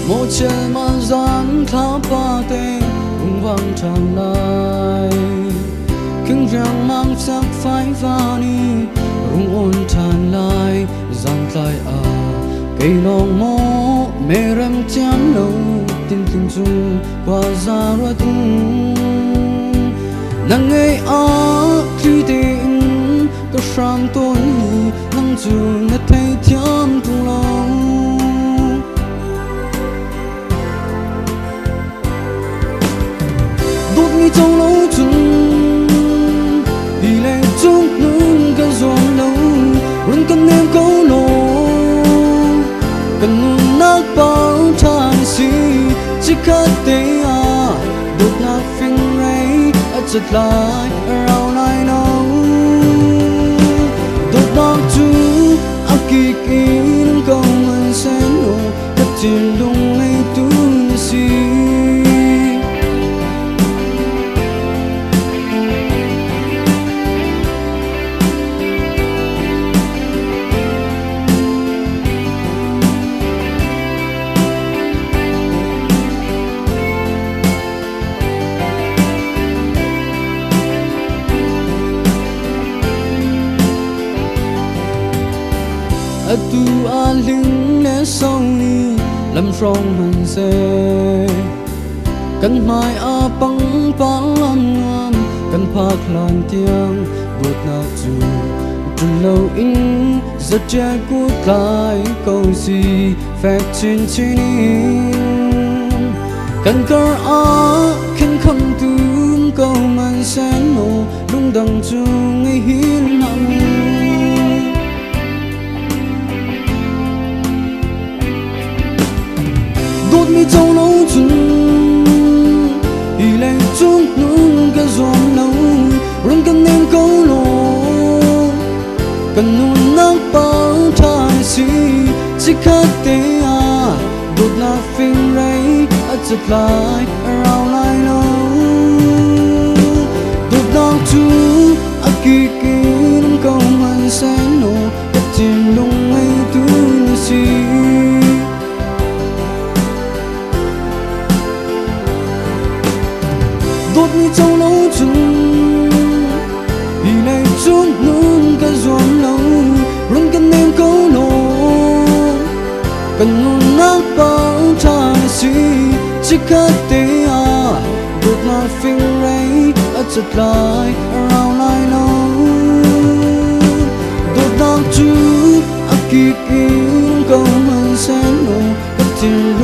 một trời mà dáng khá ba tê cũng vang tràn lại kinh răng mang sắc phái vani rung ôn tràn lại giang tay cây nong mô mê rem chán lâu tin tin chung qua ra ra tung nang ngay khi tình có sang tôi nang dù ngất thấy thiam tung lâu đốt mi trong lâu chung vì lệ chung nương cả giòn lâu rừng cần em câu nô cần nát bao trai si chỉ khát tê đốt nát phình ray chật lại rau lại nấu đốt nát chú kỳ kỳ câu mình sẽ nổ cất trên đông ngay tu si tu linh lẽ sau ni lâm rong hành xe cần mai băng băng ngam cần phạc lan tiếng buốt na chu trùn lâu in giật che cút lại câu gì phép trên trên cần cơ khiến không thương câu man sen nổ đúng đằng chu ngay hiên nặng đốt mi trong lâu chung ý lệ chung nương cả giòn lâu rừng cần em câu lô cần nôn nát bao trai si chỉ khát tê đốt nát phình ray chật lại rau lại lâu đốt nát chú kỳ kỳ câu man sen nổ cất trên đông ngay tu si đốt mi trong lâu chung vì này chút nương cả giòn lâu rừng cần em câu nô cần nôn nát bao trai si chỉ khát tê đốt nát phình ray chật lại rau lại lâu đốt nát chú kỳ kỳ câu man sen nổ cất trên